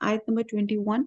21।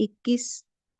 21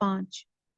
5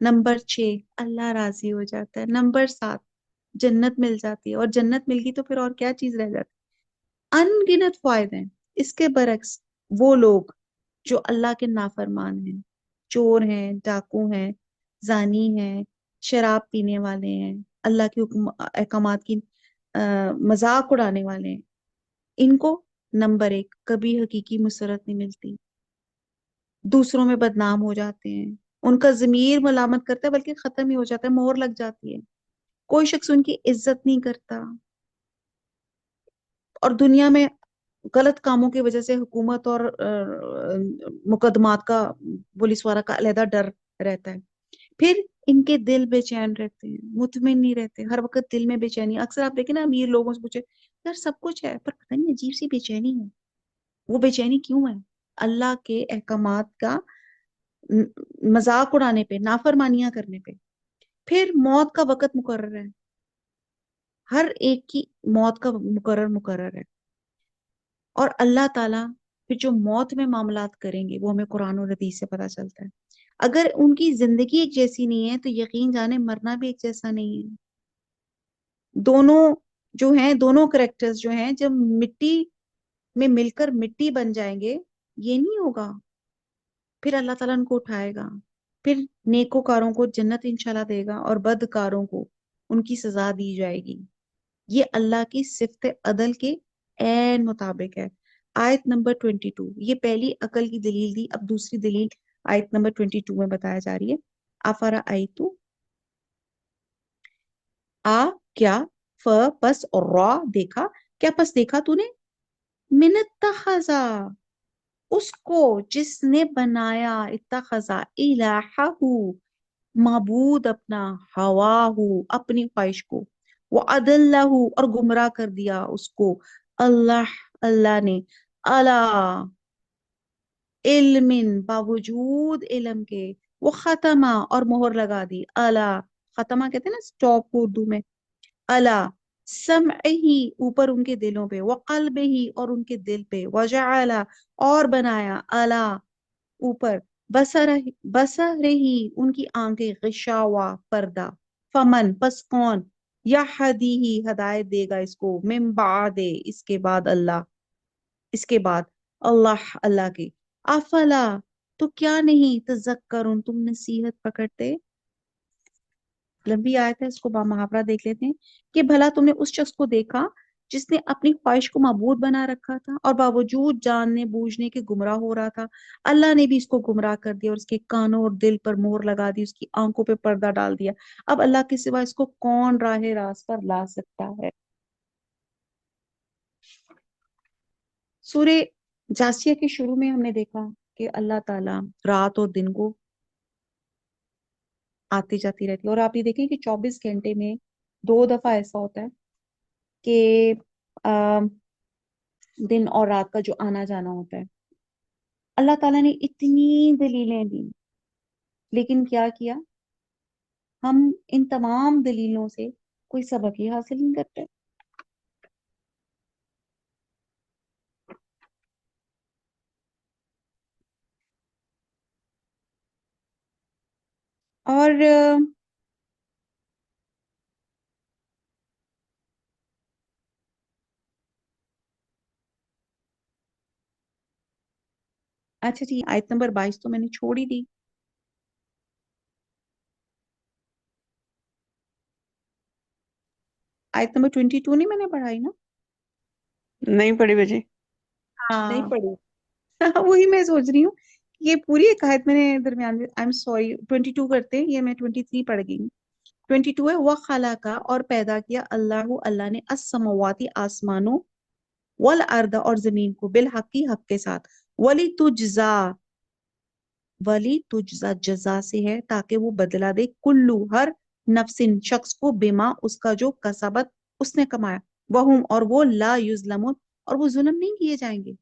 number 6 اللہ راضی ہو جاتا ہے، نمبر 7 جنت مل جاتی ہے، اور جنت مل گئی تو پھر اور کیا چیز رہ جاتی ہے؟ ان گنت فائدے ہیں۔ اس کے برعکس وہ لوگ جو اللہ کے نافرمان ہیں، چور ہیں، ڈاکو ہیں، زانی ہیں، شراب پینے والے ہیں، اللہ کے احکامات کی مذاق اڑانے والے ہیں، ان کو نمبر 1 کبھی حقیقی مسرت نہیں ملتی، دوسروں میں بدنام ہو جاتے ہیں، ان کا ضمیر ملامت کرتا ہے بلکہ ختم ہی ہو جاتا ہے، مہر لگ جاتی ہے، کوئی شخص ان کی عزت نہیں کرتا، اور دنیا میں غلط کاموں کی وجہ سے حکومت اور مقدمات کا، پولیس والا کا علیحدہ ڈر رہتا ہے۔ پھر ان کے دل بے چین رہتے ہیں، مطمئن نہیں رہتے، ہر وقت دل میں بے چینی، اکثر آپ دیکھیں نا امیر لوگوں سے پوچھے یار سب کچھ ہے پر پتہ نہیں عجیب سی بے چینی ہے، وہ بے چینی کیوں ہے؟ اللہ کے احکامات کا مذاق اڑانے پہ، نافرمانیاں کرنے پہ۔ پھر موت کا وقت مقرر ہے، ہر ایک کی موت کا مقرر ہے، اور اللہ تعالیٰ پھر جو موت میں معاملات کریں گے وہ ہمیں قرآن اور حدیث سے پتہ چلتا ہے۔ اگر ان کی زندگی ایک جیسی نہیں ہے تو یقین جانے مرنا بھی ایک جیسا نہیں ہے۔ دونوں جو ہیں، دونوں کریکٹرز جو ہیں جب مٹی میں مل کر مٹی بن جائیں گے، یہ نہیں ہوگا، پھر اللہ تعالیٰ ان کو اٹھائے گا، پھر نیکوکاروں کو جنت انشاءاللہ دے گا اور بدکاروں کو ان کی سزا دی جائے گی۔ یہ اللہ کی صفت عدل کے عین مطابق ہے۔ آیت نمبر 22، یہ پہلی عقل کی دلیل دی، اب دوسری دلیل آیت نمبر 22 میں بتایا جا رہی ہے۔ افرا ایتو، کیا، پس اور را دیکھا، کیا پس دیکھا تو نے، من اتخذا اس کو جس نے بنایا، اتخذا الہہ معبود اپنا، ہواہو اپنی خواہش کو، وَأَضَلَّهُ اور گمراہ کر دیا اس کو اللہ نے، اللہ علم باوجود علم کے، وہ ختمہ اور مہر لگا دی، اللہ ختمہ کہتے ہیں نا سٹاپ کو اردو میں، اللہ سمعہی اوپر ان کے دلوں پہ، وقلبہی اور ان کے دل پہ، وجعل اور بنایا اللہ اوپر، بصرہی ان کی آنکھیں، غشاوہ پردہ، فمن پس کون، یہدیہی ہدایت دے گا اس کو، من بعد اس کے بعد اللہ، اس کے بعد اللہ کے، افلا تو کیا نہیں، تذکرون تم نصیحت پکڑتے۔ لمبی آیت ہے، اس کو با محاورہ دیکھ لیتے ہیں کہ بھلا تم نے اس شخص کو دیکھا جس نے اپنی خواہش کو معبود بنا رکھا تھا اور باوجود جاننے بوجھنے کے گمراہ ہو رہا تھا، اللہ نے بھی اس کو گمراہ کر دیا اور اس کے کانوں اور دل پر مہر لگا دی، اس کی آنکھوں پہ پردہ ڈال دیا، اب اللہ کے سوا اس کو کون راہ راست پر لا سکتا ہے؟ سورہ جاسیہ کے شروع میں ہم نے دیکھا کہ اللہ تعالیٰ رات اور دن کو آتی جاتی رہتی ہے، اور آپ یہ دیکھیں کہ 24 گھنٹے میں 2 دفعہ ایسا ہوتا ہے کہ دن اور رات کا جو آنا جانا ہوتا ہے۔ اللہ تعالیٰ نے اتنی دلیلیں دی، لیکن کیا کیا؟ ہم ان تمام دلیلوں سے کوئی سبق ہی حاصل نہیں کرتے۔ اور اچھا جی، آیت نمبر 22 تو میں نے چھوڑ ہی دی، آیت نمبر 22 نہیں میں نے پڑھائی نا؟ نہیں پڑھی بجی، نہیں پڑھی وہی میں سوچ رہی ہوں، یہ پوری ایک آیت میں نے درمیان میں، آئی ایم سوری 22 کرتے ہیں، یہ میں 23 پڑھ گئی ہوں۔ 22 ہے، وہ خلقہ اور پیدا کیا اللہ نے السماواتی آسمانوں، والارض اور زمین کو، بالحقی حق کے ساتھ، ولی تجزا جزا سے ہے تاکہ وہ بدلہ دے، کلو ہر نفسن شخص کو، بما اس کا جو کسبت اس نے کمایا، وہم اور وہ لا یظلمون اور وہ ظلم نہیں کیے جائیں گے۔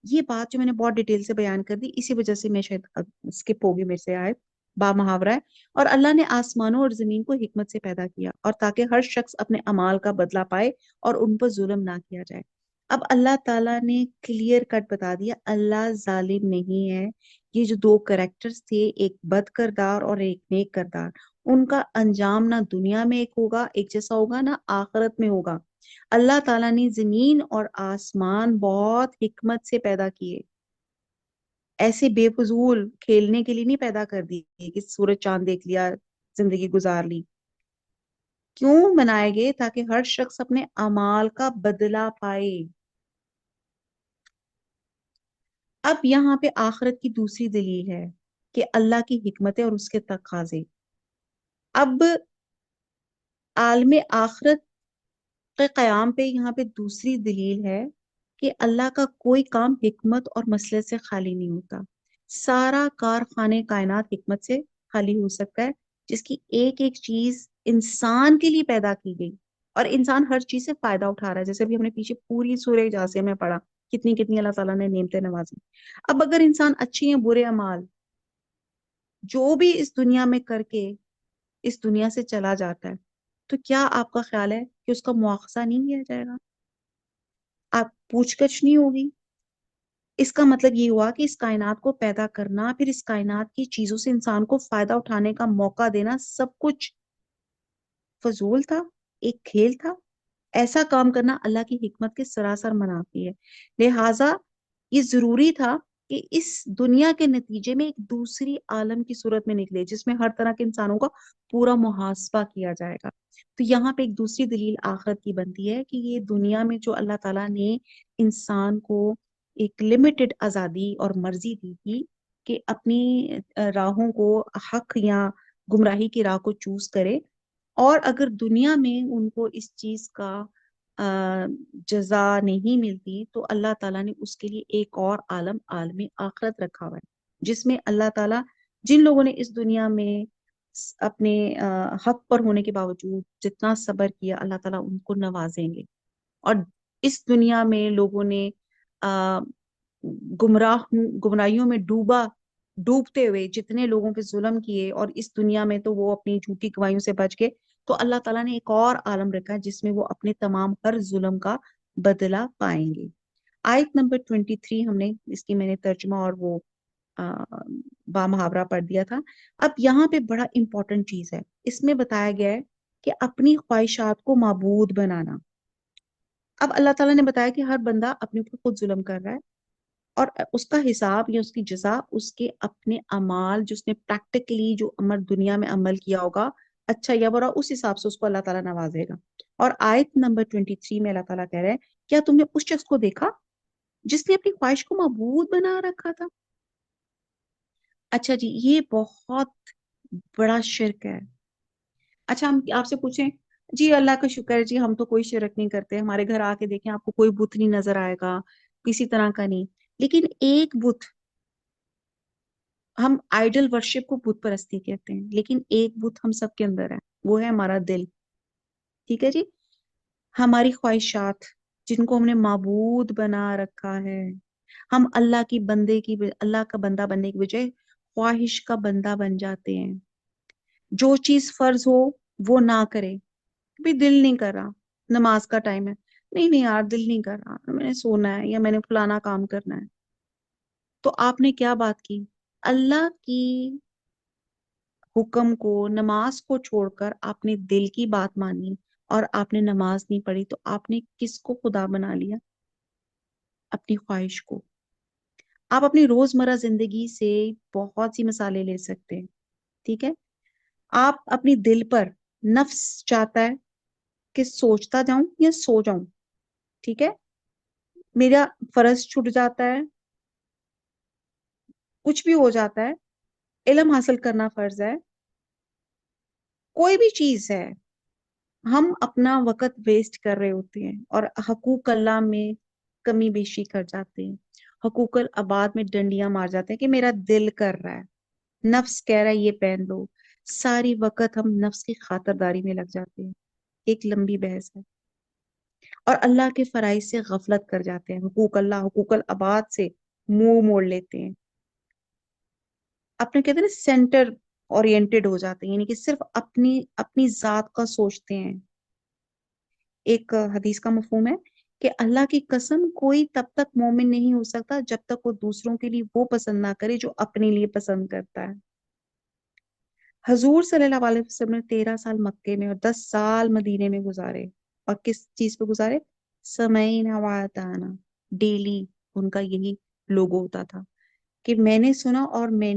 یہ بات جو میں نے بہت ڈیٹیل سے بیان کر دی، اسی وجہ سے میں شاید اسکپ ہوگی میرے سے آیت، با محاورہ ہے، اور اللہ نے آسمانوں اور زمین کو حکمت سے پیدا کیا، اور تاکہ ہر شخص اپنے اعمال کا بدلہ پائے اور ان پر ظلم نہ کیا جائے۔ اب اللہ تعالیٰ نے کلیئر کٹ بتا دیا اللہ ظالم نہیں ہے، یہ جو دو کریکٹرز تھے، ایک بد کردار اور ایک نیک کردار، ان کا انجام نہ دنیا میں ایک جیسا ہوگا نہ آخرت میں ہوگا۔ اللہ تعالیٰ نے زمین اور آسمان بہت حکمت سے پیدا کیے، ایسے بے فضول کھیلنے کے لیے نہیں پیدا کر دیے کہ سورج چاند دیکھ لیا زندگی گزار لی۔ کیوں بنائے گئے؟ تاکہ ہر شخص اپنے اعمال کا بدلہ پائے۔ اب یہاں پہ آخرت کی دوسری دلیل ہے کہ اللہ کی حکمتیں اور اس کے تقاضے۔ اب عالم آخرت کے قیام پہ یہاں پہ دوسری دلیل ہے کہ اللہ کا کوئی کام حکمت اور مسئلے سے خالی نہیں ہوتا۔ سارا کارخانے کائنات حکمت سے خالی ہو سکتا ہے، جس کی ایک ایک چیز انسان کے لیے پیدا کی گئی، اور انسان ہر چیز سے فائدہ اٹھا رہا ہے، جیسے بھی ہم نے پیچھے پوری سورہ جاثیہ میں پڑھا کتنی کتنی اللہ تعالیٰ نے نعمتیں نوازی۔ اب اگر انسان اچھے یا برے اعمال جو بھی اس دنیا میں کر کے اس دنیا سے چلا جاتا ہے، تو کیا آپ کا خیال ہے کہ اس کا مواخذہ نہیں کیا جائے گا؟ آپ پوچھ گچھ نہیں ہوگی؟ اس کا مطلب یہ ہوا کہ اس کائنات کو پیدا کرنا، پھر اس کائنات کی چیزوں سے انسان کو فائدہ اٹھانے کا موقع دینا، سب کچھ فضول تھا، ایک کھیل تھا۔ ایسا کام کرنا اللہ کی حکمت کے سراسر منافی ہے۔ لہٰذا یہ ضروری تھا کہ اس دنیا کے نتیجے میں ایک دوسری عالم کی صورت میں نکلے، جس میں ہر طرح کے انسانوں کا پورا محاسبہ کیا جائے گا۔ تو یہاں پہ ایک دوسری دلیل آخرت کی بنتی ہے کہ یہ دنیا میں جو اللہ تعالیٰ نے انسان کو ایک لمیٹڈ آزادی اور مرضی دی تھی کہ اپنی راہوں کو، حق یا گمراہی کی راہ کو چوز کرے، اور اگر دنیا میں ان کو اس چیز کا جزا نہیں ملتی، تو اللہ تعالیٰ نے اس کے لیے ایک اور عالم آخرت رکھا ہوا ہے، جس میں اللہ تعالیٰ جن لوگوں نے اس دنیا میں اپنے حق پر ہونے کے باوجود جتنا صبر کیا، اللہ تعالیٰ ان کو نوازیں گے۔ اور اس دنیا میں لوگوں نے گمراہیوں میں ڈوبتے ہوئے جتنے لوگوں پہ ظلم کیے، اور اس دنیا میں تو وہ اپنی جھوٹی گواہیوں سے بچ گئے، تو اللہ تعالیٰ نے ایک اور عالم رکھا ہے جس میں وہ اپنے تمام ہر ظلم کا بدلہ پائیں گے۔ آیت نمبر 23 ہم نے اس کی میں نے ترجمہ اور وہ با محاورہ پڑھ دیا تھا۔ اب یہاں پہ بڑا امپورٹنٹ چیز ہے، اس میں بتایا گیا ہے کہ اپنی خواہشات کو معبود بنانا۔ اب اللہ تعالیٰ نے بتایا کہ ہر بندہ اپنے اوپر خود ظلم کر رہا ہے، اور اس کا حساب یا اس کی جزا اس کے اپنے اعمال، جو اس نے پریکٹیکلی جو دنیا میں عمل کیا ہوگا، اچھا یا برا، اس حساب سے اس کو اللہ تعالیٰ نوازے گا۔ اور آیت نمبر 23 میں اللہ تعالیٰ کہہ رہے ہیں، کیا تم نے اس شخص کو دیکھا جس نے اپنی خواہش کو معبود بنا رکھا تھا؟ اچھا جی، یہ بہت بڑا شرک ہے۔ اچھا، ہم آپ سے پوچھیں، جی اللہ کا شکر ہے جی ہم تو کوئی شرک نہیں کرتے، ہمارے گھر آ کے دیکھیں آپ کو کوئی بت نہیں نظر آئے گا، کسی طرح کا نہیں، لیکن ایک بت، ہم آئیڈل ورشپ کو بت پرستی کہتے ہیں، لیکن ایک بت ہم سب کے اندر ہے، وہ ہے ہمارا دل۔ ٹھیک ہے جی، ہماری خواہشات جن کو ہم نے معبود بنا رکھا ہے، ہم اللہ کا بندہ بننے کی بجائے خواہش کا بندہ بن جاتے ہیں۔ جو چیز فرض ہو وہ نہ کرے، بھی دل نہیں کر رہا، نماز کا ٹائم ہے، نہیں نہیں یار دل نہیں کر رہا، میں نے سونا ہے یا میں نے فلانا کام کرنا ہے، تو آپ نے کیا بات کی؟ اللہ کی حکم کو، نماز کو چھوڑ کر آپ نے دل کی بات مانی اور آپ نے نماز نہیں پڑھی، تو آپ نے کس کو خدا بنا لیا؟ اپنی خواہش کو۔ آپ اپنی روزمرہ زندگی سے بہت سی مثالیں لے سکتے ہیں، ٹھیک ہے؟ آپ اپنی دل پر، نفس چاہتا ہے کہ سوچتا جاؤں یا سو جاؤں، ٹھیک ہے؟ میرا فرض چھوٹ جاتا ہے، کچھ بھی ہو جاتا ہے، علم حاصل کرنا فرض ہے، کوئی بھی چیز ہے، ہم اپنا وقت ویسٹ کر رہے ہوتے ہیں اور حقوق اللہ میں کمی بیشی کر جاتے ہیں، حقوق العباد میں ڈنڈیاں مار جاتے ہیں کہ میرا دل کر رہا ہے، نفس کہہ رہا ہے یہ پہن لو، ساری وقت ہم نفس کی خاطرداری میں لگ جاتے ہیں، ایک لمبی بحث ہے، اور اللہ کے فرائض سے غفلت کر جاتے ہیں، حقوق العباد سے منہ موڑ لیتے ہیں، اپنے کہتے ہیں نا سینٹر اورینٹڈ ہو جاتے ہیں، یعنی کہ صرف اپنی ذات کا سوچتے ہیں۔ ایک حدیث کا مفہوم ہے کہ اللہ کی قسم کوئی تب تک مومن نہیں ہو سکتا جب تک وہ دوسروں کے لیے وہ پسند نہ کرے جو اپنے لیے پسند کرتا ہے۔ حضور صلی اللہ علیہ وسلم نے 13 سال مکے میں اور 10 سال مدینے میں گزارے، اور کس چیز پہ گزارے؟ سمعنا واتانا، ڈیلی ان کا یہی لوگو ہوتا تھا کہ میں نے سنا اور میں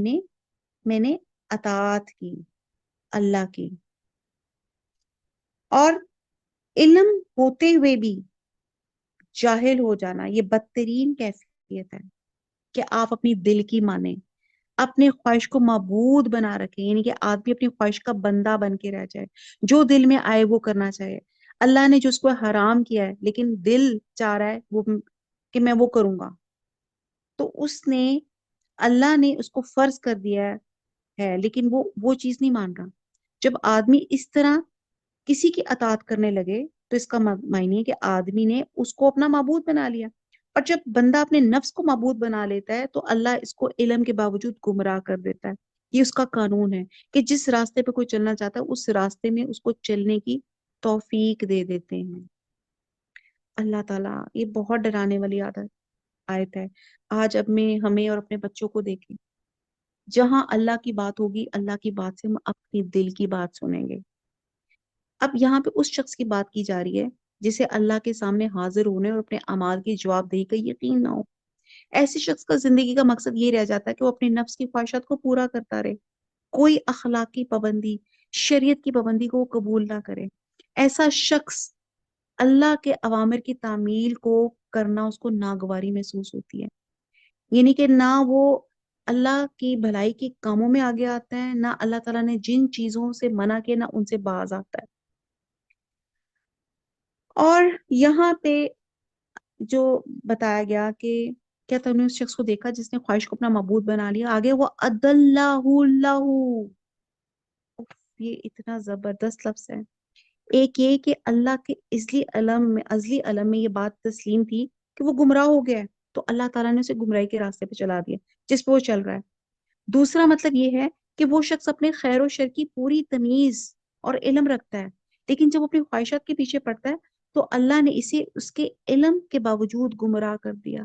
نے اطاعت کی اللہ کی۔ اور علم ہوتے ہوئے بھی جاہل ہو جانا یہ بدترین کیفیت ہے، کہ آپ اپنی دل کی مانیں، اپنے خواہش کو معبود بنا رکھیں، یعنی کہ آدمی اپنی خواہش کا بندہ بن کے رہ جائے، جو دل میں آئے وہ کرنا چاہے۔ اللہ نے جو اس کو حرام کیا ہے لیکن دل چاہ رہا ہے وہ کہ میں وہ کروں گا، تو اللہ نے اس کو فرض کر دیا ہے لیکن وہ چیز نہیں مان رہا۔ جب آدمی اس طرح کسی کی اطاعت کرنے لگے تو اس کا معنی ہے کہ آدمی نے اس کو اپنا معبود بنا لیا، اور جب بندہ اپنے نفس کو معبود بنا لیتا ہے تو اللہ اس کو علم کے باوجود گمراہ کر دیتا ہے۔ یہ اس کا قانون ہے کہ جس راستے پہ کوئی چلنا چاہتا ہے اس راستے میں اس کو چلنے کی توفیق دے دیتے ہیں اللہ تعالیٰ۔ یہ بہت ڈرانے والی آیت ہے۔ آج اب میں ہمیں اور اپنے بچوں کو دیکھیں، جہاں اللہ کی بات ہوگی اللہ کی بات سے ہم اپنی دل کی بات سنیں گے۔ اب یہاں پہ اس شخص کی بات کی جا رہی ہے جسے اللہ کے سامنے حاضر ہونے اور اپنے اعمال کی جواب دہی کا یقین نہ ہو۔ ایسے شخص کا زندگی کا مقصد یہ رہ جاتا ہے کہ وہ اپنے نفس کی خواہشات کو پورا کرتا رہے، کوئی اخلاقی پابندی، شریعت کی پابندی کو وہ قبول نہ کرے۔ ایسا شخص اللہ کے اوامر کی تعمیل کو کرنا اس کو ناگواری محسوس ہوتی ہے، یعنی کہ نہ وہ اللہ کی بھلائی کے کاموں میں آگے آتا ہے، نہ اللہ تعالیٰ نے جن چیزوں سے منع کیا نہ ان سے باز آتا ہے۔ اور یہاں پہ جو بتایا گیا کہ کیا تم نے اس شخص کو دیکھا جس نے خواہش کو اپنا معبود بنا لیا، آگے وہ ادلہ اللہ، یہ اتنا زبردست لفظ ہے۔ ایک یہ کہ اللہ کے ازلی علم میں یہ بات تسلیم تھی کہ وہ گمراہ ہو گیا ہے، تو اللہ تعالیٰ نے اسے گمراہی کے راستے پہ چلا دیا جس پہ وہ چل رہا ہے۔ دوسرا مطلب یہ ہے کہ وہ شخص اپنے خیر و شر کی پوری تمیز اور علم رکھتا ہے، لیکن جب وہ اپنی خواہشات کے پیچھے پڑتا ہے تو اللہ نے اسے اس کے علم کے باوجود گمراہ کر دیا۔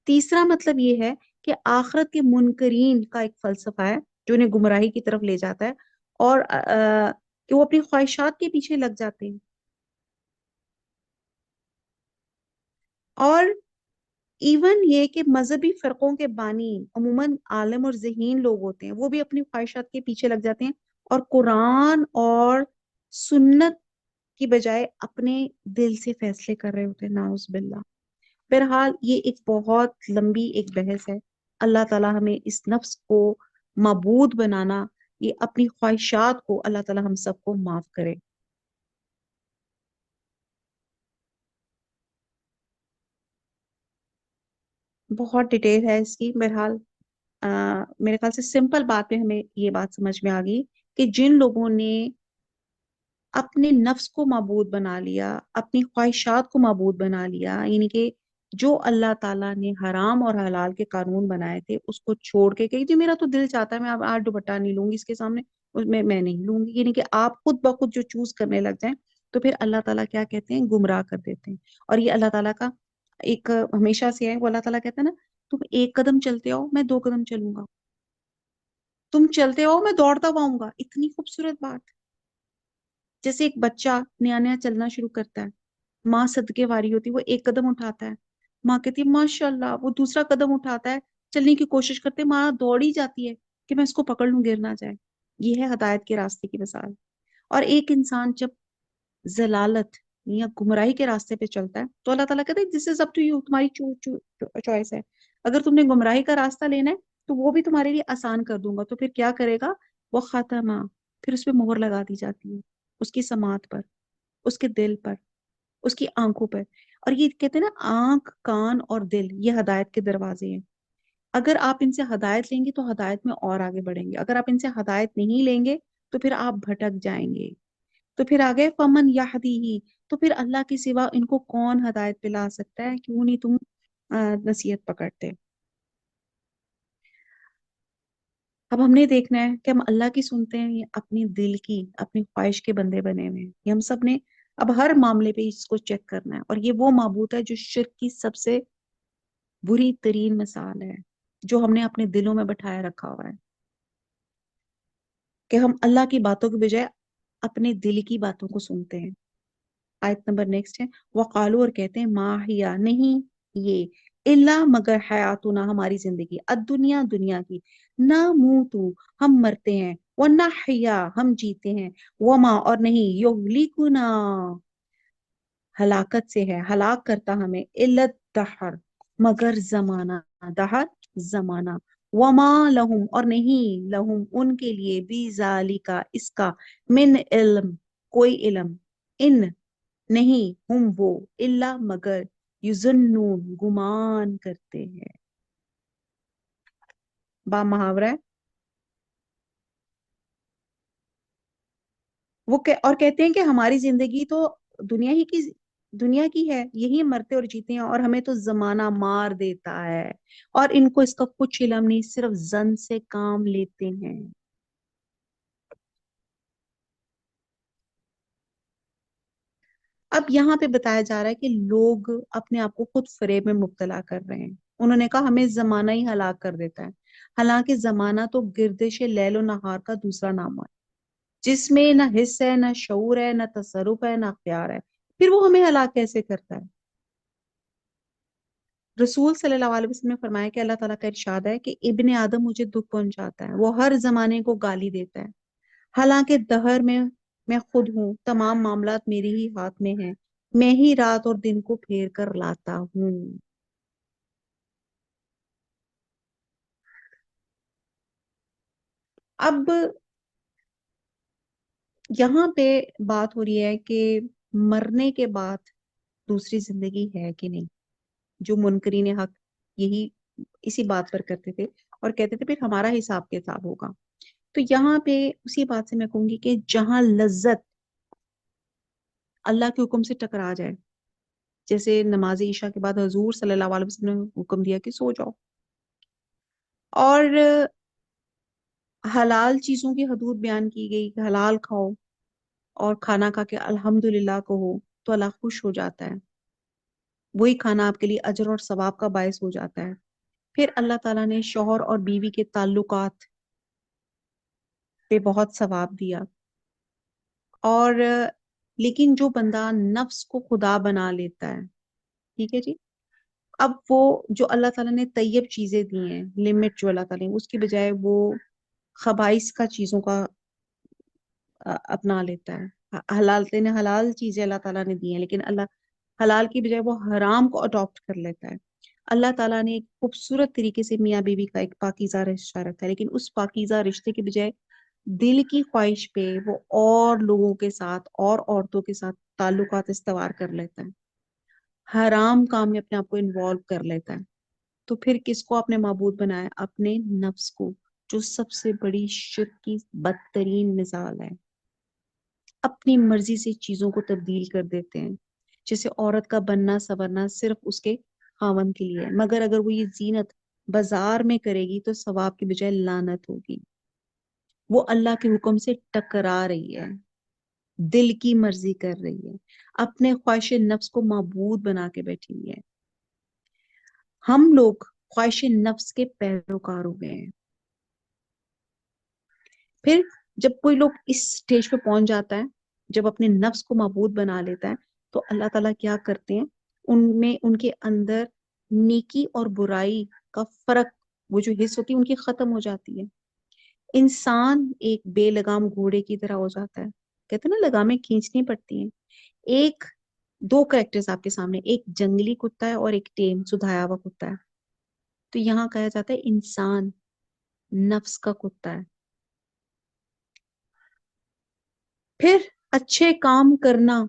تیسرا مطلب یہ ہے کہ آخرت کے منکرین کا ایک فلسفہ ہے جو انہیں گمراہی کی طرف لے جاتا ہے، اور کہ وہ اپنی خواہشات کے پیچھے لگ جاتے ہیں۔ اور ایون یہ کہ مذہبی فرقوں کے بانی عموماً عالم اور ذہین لوگ ہوتے ہیں، وہ بھی اپنی خواہشات کے پیچھے لگ جاتے ہیں اور قرآن اور سنت کی بجائے اپنے دل سے فیصلے کر رہے ہوتے ہیں، نعوذ باللہ۔ بہرحال یہ ایک بہت لمبی ایک بحث ہے۔ اللہ تعالیٰ ہمیں اس نفس کو معبود بنانا، یہ اپنی خواہشات کو اللہ تعالیٰ ہم سب کو معاف کرے۔ بہت ڈیٹیل ہے اس کی، بہرحال میرے خیال سے سمپل بات میں ہمیں یہ بات سمجھ میں آ گئی کہ جن لوگوں نے اپنے نفس کو معبود بنا لیا، اپنی خواہشات کو معبود بنا لیا، یعنی کہ جو اللہ تعالیٰ نے حرام اور حلال کے قانون بنائے تھے اس کو چھوڑ کے کہ جی میرا تو دل چاہتا ہے میں اب آج دوپٹہ نہیں لوں گی اس کے سامنے، میں نہیں لوں گی، یعنی کہ آپ خود بخود جو چوز کرنے لگ جائیں تو پھر اللہ تعالیٰ کیا کہتے ہیں؟ گمراہ کر دیتے ہیں۔ اور یہ اللہ تعالیٰ کا ایک ہمیشہ سے ہے، وہ اللہ تعالیٰ کہتا ہے نا تم ایک قدم چلتے ہو میں 2 قدم چلوں گا، تم چلتے ہو میں دوڑتا ہوا گا۔ اتنی خوبصورت بات، جیسے ایک بچہ نیا نیا چلنا شروع کرتا ہے، ماں صدقے واری ہوتی ہے، وہ ایک قدم اٹھاتا ہے، ماں کہتی ہے ماشاء اللہ، وہ دوسرا قدم اٹھاتا ہے، چلنے کی کوشش کرتے ہیں، ماں دوڑی جاتی ہے کہ میں اس کو پکڑ لوں گر نہ جائے۔ یہ ہے ہدایت کے راستے کی مثال۔ اور ایک انسان جب ضلالت یا گمراہی کے راستے پہ چلتا ہے تو اللہ تعالیٰ کہتے ہیں دس از اپ ٹو یو، تمہاری چوائس ہے، اگر تم نے گمراہی کا راستہ لینا ہے تو وہ بھی تمہارے لیے آسان کر دوں گا۔ تو پھر کیا کرے گا؟ وہ خاتمہ، پھر اس پہ مہر لگا دی جاتی ہے، اس کی سماعت پر، اس کے دل پر، اس کی آنکھوں پر۔ اور یہ کہتے ہیں نا آنکھ، کان اور دل یہ ہدایت کے دروازے ہیں، اگر آپ ان سے ہدایت لیں گے تو ہدایت میں اور آگے بڑھیں گے، اگر آپ ان سے ہدایت نہیں لیں گے تو پھر آپ بھٹک جائیں گے۔ تو پھر آگے فمن یہدیہ، تو پھر اللہ کے سوا ان کو کون ہدایت پہ لا سکتا ہے؟ کیوں نہیں تم نصیحت پکڑتے؟ اب ہم نے دیکھنا ہے کہ ہم اللہ کی سنتے ہیں یا اپنی دل کی، اپنی خواہش کے بندے بنے ہوئے ہیں۔ یہ ہم سب نے اب ہر معاملے پہ اس کو چیک کرنا ہے، اور یہ وہ معبود ہے جو شرک کی سب سے بری ترین مثال ہے، جو ہم نے اپنے دلوں میں بٹھایا رکھا ہوا ہے کہ ہم اللہ کی باتوں کے بجائے اپنے دل کی باتوں کو سنتے ہیں۔ آیت نمبر نیکسٹ ہے، وقالو، اور کہتے ہیں، ما ہیا، نہیں یہ، الا مگر حیاتنا، ہماری زندگی، الدنیا، دنیا کی، نہ موتو، ہم مرتے ہیں، ونحیا، ہم جیتے ہیں، وما، اور نہیں، یہلکنا، ہلاکت سے ہے، ہلاک کرتا ہمیں، الا الدہر، مگر زمانہ، دہر زمانہ، وما لہم، اور نہیں لہم ان کے لیے، بھی ذالکا، اس کا، من علم، کوئی علم، ان، نہیں، ہم وہ، الا مگر، یظنون، گمان کرتے ہیں۔ با محاورہ ہے، وہ اور کہتے ہیں کہ ہماری زندگی تو دنیا کی ہے، یہی مرتے اور جیتے ہیں، اور ہمیں تو زمانہ مار دیتا ہے، اور ان کو اس کا کچھ علم نہیں، صرف زن سے کام لیتے ہیں۔ اب یہاں پہ بتایا جا رہا ہے کہ لوگ اپنے آپ کو خود فریب میں مبتلا کر رہے ہیں۔ انہوں نے کہا ہمیں زمانہ ہی ہلاک کر دیتا ہے، حالانکہ زمانہ تو گردش لیل و نہار کا دوسرا نام ہے، جس میں نہ حص ہے، نہ شعور ہے، نہ تصرف ہے، نہ اختیار ہے، پھر وہ ہمیں ہلاک کیسے کرتا ہے؟ رسول صلی اللہ علیہ وسلم نے فرمایا کہ اللہ تعالیٰ کا ارشاد ہے کہ ابن آدم مجھے دکھ پہنچاتا ہے، وہ ہر زمانے کو گالی دیتا ہے، حالانکہ دہر میں خود ہوں، تمام معاملات میرے ہی ہاتھ میں ہیں، میں ہی رات اور دن کو پھیر کر لاتا ہوں۔ اب یہاں پہ بات ہو رہی ہے کہ مرنے کے بعد دوسری زندگی ہے کہ نہیں۔ جو منکرین حق یہی اسی بات پر کرتے تھے، اور کہتے تھے پھر ہمارا حساب کتاب ہوگا۔ تو یہاں پہ اسی بات سے میں کہوں گی کہ جہاں لذت اللہ کے حکم سے ٹکرا جائے، جیسے نماز عشاء کے بعد حضور صلی اللہ علیہ وسلم نے حکم دیا کہ سو جاؤ، اور حلال چیزوں کی حدود بیان کی گئی کہ حلال کھاؤ، اور کھانا کھا کے الحمدللہ کہو، تو اللہ خوش ہو جاتا ہے، وہی کھانا آپ کے لیے اجر اور ثواب کا باعث ہو جاتا ہے۔ پھر اللہ تعالیٰ نے شوہر اور بیوی کے تعلقات پہ بہت ثواب دیا، اور لیکن جو بندہ نفس کو خدا بنا لیتا ہے، ٹھیک ہے جی، اب وہ جو اللہ تعالیٰ نے طیب چیزیں دی ہیں، لمٹ جو اللہ تعالیٰ نے، اس کی بجائے وہ خبائث کا چیزوں کا اپنا لیتا ہے۔ حلال چیزیں اللہ تعالیٰ نے دی ہیں، لیکن اللہ حلال کی بجائے وہ حرام کو اڈاپٹ کر لیتا ہے۔ اللہ تعالیٰ نے ایک خوبصورت طریقے سے میاں بیوی کا ایک پاکیزہ رشتہ رکھا ہے، لیکن اس پاکیزہ رشتے کی بجائے دل کی خواہش پہ وہ اور لوگوں کے ساتھ اور عورتوں کے ساتھ تعلقات استوار کر لیتا ہے، حرام کام میں اپنے آپ کو انوالو کر لیتا ہے۔ تو پھر کس کو اپنے معبود بنایا؟ اپنے نفس کو، جو سب سے بڑی شرک کی بدترین مثال ہے۔ اپنی مرضی سے چیزوں کو تبدیل کر دیتے ہیں، جیسے عورت کا بننا سورنا صرف اس کے خاوند کے لیے ہے، مگر اگر وہ یہ زینت بازار میں کرے گی تو ثواب کی بجائے لعنت ہوگی۔ وہ اللہ کے حکم سے ٹکرا رہی ہے، دل کی مرضی کر رہی ہے، اپنے خواہش نفس کو معبود بنا کے بیٹھی ہوئی ہے۔ ہم لوگ خواہش نفس کے پیروکار ہو گئے ہیں۔ پھر جب کوئی لوگ اس سٹیج پہ پہنچ جاتا ہے، جب اپنے نفس کو معبود بنا لیتا ہے، تو اللہ تعالیٰ کیا کرتے ہیں، ان کے اندر نیکی اور برائی کا فرق، وہ جو حص ہوتی ہے ان کی ختم ہو جاتی ہے۔ انسان ایک بے لگام گھوڑے کی طرح ہو جاتا ہے، کہتے ہیں نا لگامیں کھینچنی پڑتی ہیں۔ ایک دو کریکٹرز آپ کے سامنے، ایک جنگلی کتا ہے اور ایک ٹیم سدھایا ہوا کتا ہے۔ تو یہاں کہا جاتا ہے انسان نفس کا کتا ہے۔ پھر اچھے کام کرنا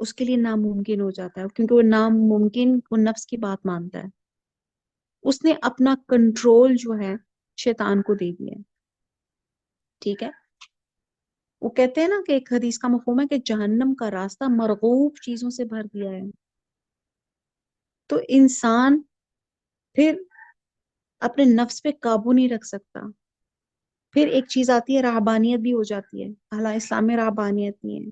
اس کے لیے ناممکن ہو جاتا ہے، کیونکہ وہ ناممکن، وہ نفس کی بات مانتا ہے، اس نے اپنا کنٹرول جو ہے شیطان کو دے دیا ہے، ٹھیک ہے۔ وہ کہتے ہیں نا کہ ایک حدیث کا مفہوم ہے کہ جہنم کا راستہ مرغوب چیزوں سے بھر دیا ہے۔ تو انسان پھر اپنے نفس پہ قابو نہیں رکھ سکتا۔ پھر ایک چیز آتی ہے، رہبانیت بھی ہو جاتی ہے، حالانکہ اسلام میں رہبانیت نہیں ہے۔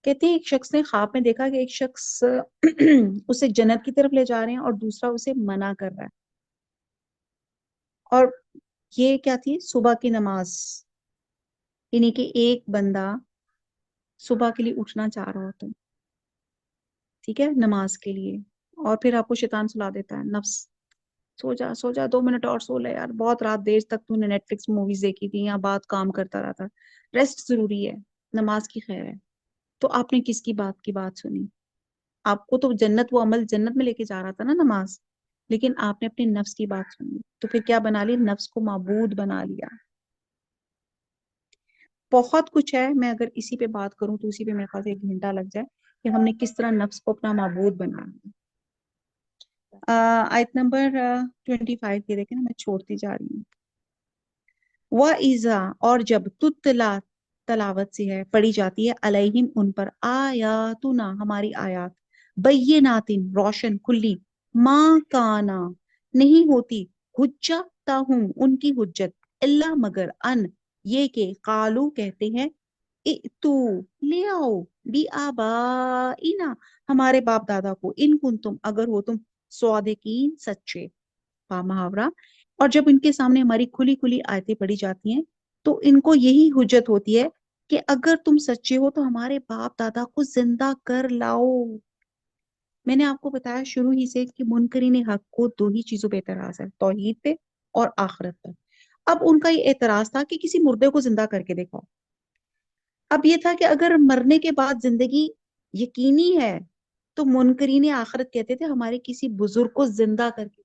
کہتے ہیں ایک شخص نے خواب میں دیکھا کہ ایک شخص اسے جنت کی طرف لے جا رہے ہیں اور دوسرا اسے منع کر رہا ہے. اور یہ کیا تھی؟ صبح کی نماز. یعنی کہ ایک بندہ صبح کے لیے اٹھنا چاہ رہا ہوتا ہے، ٹھیک ہے، نماز کے لیے، اور پھر آپ کو شیطان سلا دیتا ہے، نفس سو جا سو جا، 2 منٹ اور سو لے یار، بہت رات دیر تک تو نے نیٹ فلکس موویز دیکھی تھی یا بات کام کرتا رہتا، ریسٹ ضروری ہے، نماز کی خیر ہے. تو آپ نے کس کی بات سنی؟ آپ کو تو جنت، وہ عمل جنت میں لے کے جا رہا تھا نا، نماز، لیکن آپ نے اپنے نفس کی بات سنی، تو پھر کیا بنا لیا؟ نفس کو معبود بنا لیا. بہت کچھ ہے، میں اگر اسی پہ بات کروں تو اسی پہ میرے خیال سے 1 گھنٹہ لگ جائے کہ ہم نے کس طرح نفس کو اپنا معبود بنا لیا. آیت نمبر 25 یہ دیکھیں نا، میں چھوڑتی جا رہی ہوں. وَإِذَا، اور جب تتلا، تلاوت سے ہے، پڑھی جاتی ہے، علیہم ان پر، آیاتنا ہماری آیات، بینات روشن کھلی، ما کانا نہیں ہوتی، حجتہم ان کی حجت، الا مگر ان یہ کہ قالو کہتے ہیں، ائتو لے آؤ، بی آبائنا ہمارے باپ دادا کو، ان کنتم اگر ہو تم صادقین سچے. محاورہ. اور جب ان کے سامنے ہماری کھلی کھلی آیتیں پڑھی جاتی ہیں تو ان کو یہی حجت ہوتی ہے کہ اگر تم سچے ہو تو ہمارے باپ دادا کو زندہ کر لاؤ. میں نے آپ کو بتایا شروع ہی سے کہ منکرین حق کو 2 ہی چیزوں پہ اعتراض ہے، توحید پہ اور آخرت پہ. اب ان کا یہ اعتراض تھا کہ کسی مردے کو زندہ کر کے دیکھو. اب یہ تھا کہ اگر مرنے کے بعد زندگی یقینی ہے تو منکرین آخرت کہتے تھے ہمارے کسی بزرگ کو زندہ کر کے.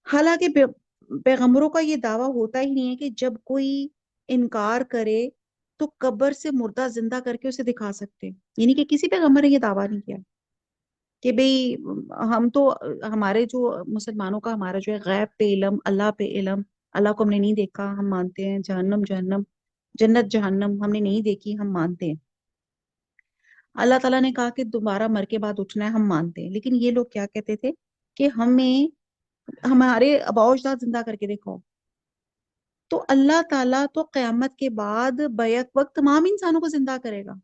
حالانکہ پیغمبروں کا یہ دعویٰ ہوتا ہی نہیں ہے کہ جب کوئی انکار کرے تو قبر سے مردہ زندہ کر کے اسے دکھا سکتے. یعنی کہ کسی پیغمبر نے یہ دعویٰ نہیں کیا کہ بھئی ہم تو، ہمارے جو مسلمانوں کا ہمارا جو ہے غیب پہ علم، اللہ پہ علم، اللہ کو ہم نے نہیں دیکھا ہم مانتے ہیں، جہنم جہنم، جنت جہنم ہم نے نہیں دیکھی ہم مانتے ہیں. اللہ تعالیٰ نے کہا کہ دوبارہ مر کے بعد اٹھنا ہے، ہم مانتے ہیں. لیکن یہ لوگ کیا کہتے تھے کہ ہمیں ہمارے آباء و اجداد زندہ کر کے دیکھو. تو اللہ تعالیٰ تو قیامت کے بعد بیک وقت تمام انسانوں کو زندہ کرے گا.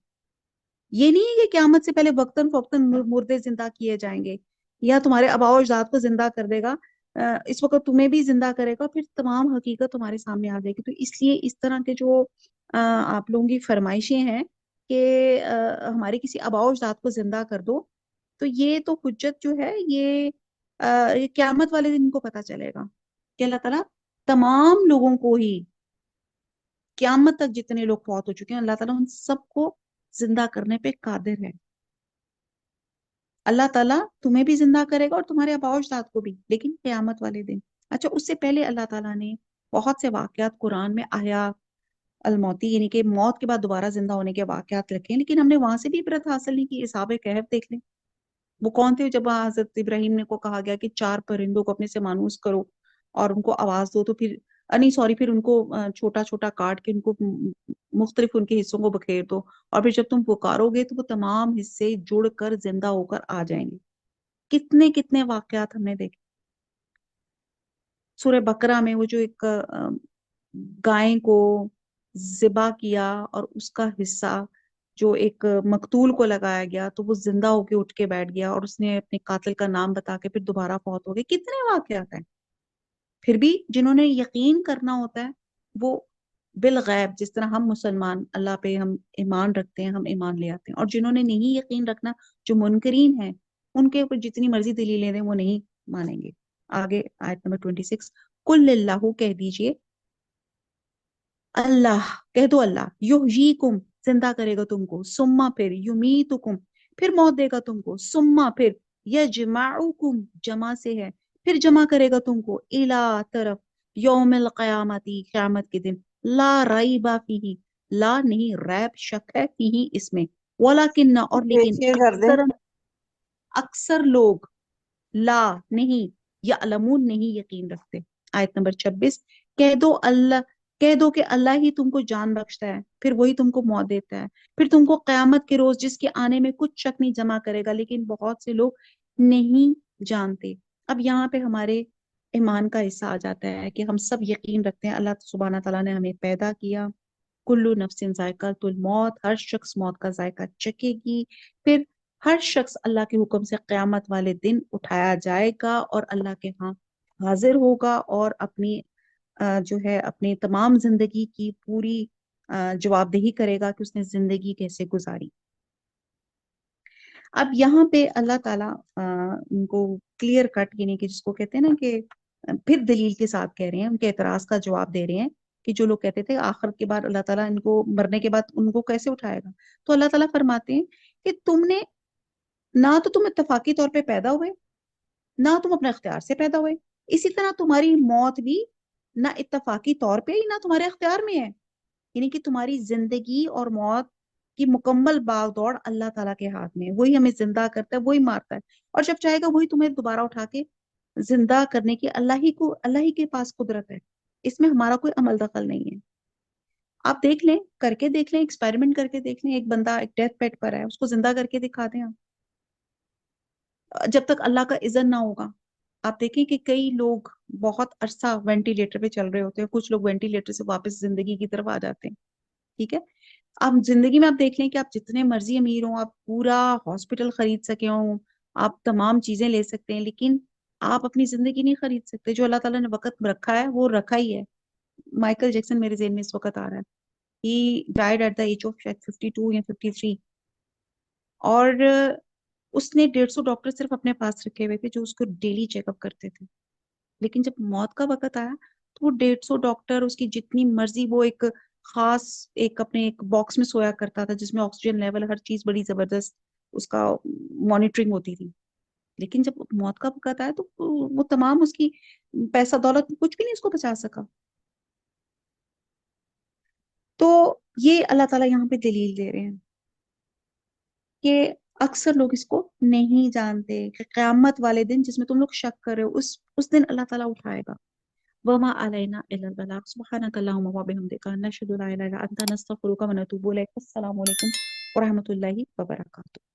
یہ نہیں ہے کہ قیامت سے پہلے وقتاً فوقتاً مردے زندہ کیے جائیں گے یا تمہارے آباء و اجداد کو زندہ کر دے گا، اس وقت تمہیں بھی زندہ کرے گا، پھر تمام حقیقت تمہارے سامنے آ جائے گی. تو اس لیے اس طرح کے جو آپ لوگوں کی فرمائشیں ہیں کہ ہمارے کسی آباء و اجداد کو زندہ کر دو، تو یہ تو حجت جو ہے یہ قیامت والے دن کو پتا چلے گا کہ اللہ تعالیٰ تمام لوگوں کو ہی، قیامت تک جتنے لوگ فوت ہو چکے ہیں، اللہ تعالیٰ ان سب کو زندہ کرنے پہ قادر ہے. اللہ تعالیٰ تمہیں بھی زندہ کرے گا اور تمہارے آباء و اجداد کو بھی، لیکن قیامت والے دن. اچھا، اس سے پہلے اللہ تعالیٰ نے بہت سے واقعات قرآن میں احیا الموتی، یعنی کہ موت کے بعد دوبارہ زندہ ہونے کے واقعات رکھے ہیں، لیکن ہم نے وہاں سے بھی عبرت حاصل نہیں کی. اصحاب کہف دیکھ لیں، وہ کون تھے جب حضرت ابراہیم نے کو کہا گیا کہ 4 پرندوں کو اپنے سے مانوس کرو اور ان کو آواز دو، تو پھر نہیں سوری، پھر ان کو چھوٹا چھوٹا کاٹ کے ان کو مختلف ان کے حصوں کو بکھیر دو، اور پھر جب تم پکارو گے تو وہ تمام حصے جڑ کر زندہ ہو کر آ جائیں گے. کتنے کتنے واقعات ہم نے دیکھے. سورہ بقرہ میں وہ جو ایک گائے کو ذبح کیا اور اس کا حصہ جو ایک مقتول کو لگایا گیا تو وہ زندہ ہو کے اٹھ کے بیٹھ گیا اور اس نے اپنے قاتل کا نام بتا کے پھر دوبارہ فوت ہو گئے. کتنے واقعات ہیں. پھر بھی جنہوں نے یقین کرنا ہوتا ہے وہ بالغیب، جس طرح ہم مسلمان اللہ پہ ہم ایمان رکھتے ہیں، ہم ایمان لے آتے ہیں، اور جنہوں نے نہیں یقین رکھنا، جو منکرین ہیں، ان کے اوپر جتنی مرضی دلیلیں دیں وہ نہیں مانیں گے. آگے آیت نمبر 26، کل اللہ کہہ دیجئے، اللہ کہہ دو، اللہ یحییکم زندہ کرے گا تم کو، ثم پھر یمیتکم پھر موت دے گا تم کو، ثم پھر یجمعکم جمع سے ہے، پھر جمع کرے گا تم کو، الی طرف یوم القیامتی قیامت کے دن، لا ریب فیہ لا نہیں ریب شک ہے فیہ اس میں، ولکن اور لیکن دیکھیے کر دیں. اکثر لوگ لا نہیں یعلمون نہیں یقین رکھتے. آیت نمبر 26، کہہ دو اللہ، کہہ دو کہ اللہ ہی تم کو جان بخشتا ہے، پھر وہی تم کو موت دیتا ہے، پھر تم کو قیامت کے روز جس کے آنے میں کچھ شک نہیں جمع کرے گا. لیکن بہت سے لوگ نہیں جانتے. اب یہاں پہ ہمارے ایمان کا حصہ آ جاتا ہے کہ ہم سب یقین رکھتے ہیں اللہ سبحانہ تعالیٰ نے ہمیں پیدا کیا، کلو نفس ذائقۃ الموت، ہر شخص موت کا ذائقہ چکھے گی، پھر ہر شخص اللہ کے حکم سے قیامت والے دن اٹھایا جائے گا اور اللہ کے ہاں حاضر ہوگا اور اپنی جو ہے اپنی تمام زندگی کی پوری جواب دہی کرے گا کہ اس نے زندگی کیسے گزاری۔ اب یہاں پہ اللہ تعالیٰ ان کو کلیئر کٹ، یعنی کہ جس کو کہتے ہیں نا کہ پھر دلیل کے ساتھ کہہ رہے ہیں، ان کے اعتراض کا جواب دے رہے ہیں کہ جو لوگ کہتے تھے آخرت کے بعد اللہ تعالیٰ ان کو مرنے کے بعد ان کو کیسے اٹھائے گا، تو اللہ تعالیٰ فرماتے ہیں کہ تم اتفاقی طور پہ پیدا ہوئے، نہ تم اپنے اختیار سے پیدا ہوئے، اسی طرح تمہاری موت بھی نہ اتفاقی طور پہ ہی نہ تمہارے اختیار میں ہے، یعنی کہ تمہاری زندگی اور موت کی مکمل باغ دوڑ اللہ تعالیٰ کے ہاتھ میں ہے، وہی ہمیں زندہ کرتا ہے، وہی مارتا ہے، اور جب چاہے گا وہی تمہیں دوبارہ اٹھا کے زندہ کرنے کی اللہ ہی کے پاس قدرت ہے، اس میں ہمارا کوئی عمل دخل نہیں ہے۔ آپ دیکھ لیں، کر کے دیکھ لیں، ایکسپیریمنٹ کر کے دیکھ لیں، ایک بندہ ایک ڈیتھ بیڈ پر ہے، اس کو زندہ کر کے دکھا دیں آپ، جب تک اللہ کا اذن نہ ہوگا۔ آپ دیکھیں کہ کئی لوگ بہت عرصہ وینٹیلیٹر پہ چل رہے ہوتے ہیں، کچھ لوگ وینٹیلیٹر سے واپس زندگی کی طرف آ جاتے ہیں، ٹھیک ہے۔ آپ زندگی میں آپ دیکھ لیں کہ آپ جتنے مرضی امیر ہوں، آپ پورا ہاسپٹل خرید سکے ہوں، آپ تمام چیزیں لے سکتے ہیں، لیکن آپ اپنی زندگی نہیں خرید سکتے۔ جو اللہ تعالیٰ نے وقت رکھا ہے وہ رکھا ہی ہے۔ مائیکل جیکسن میرے ذہن میں اس وقت آ رہا ہے، he died at the age of شاید 52 یا 53، اور اس نے 150 ڈاکٹر صرف اپنے پاس رکھے ہوئے تھے جو اس کو ڈیلی چیک اپ کرتے تھے، لیکن جب موت کا وقت آیا تو وہ 150 ڈاکٹر اس کی جتنی مرضی، وہ ایک خاص اپنے ایک باکس میں سویا کرتا تھا جس میں آکسیجن لیول ہر چیز بڑی زبردست اس کا مانیٹرنگ ہوتی تھی، لیکن جب موت کا وقت آیا تو وہ تمام اس کی پیسہ دولت کچھ بھی نہیں اس کو بچا سکا۔ تو یہ اللہ تعالیٰ یہاں پہ دلیل دے رہے ہیں کہ اکثر لوگ اس کو نہیں جانتے کہ قیامت والے دن جس میں تم لوگ شک کر رہے ہو، اس دن اللہ تعالیٰ اٹھائے گا۔ وما علینا الا البلاغ سبحانک اللہم وبحمدک نشہد لا الہ الا انت نستغفرک ونتوب الیک۔ السلام علیکم ورحمۃ اللہ وبرکاتہ۔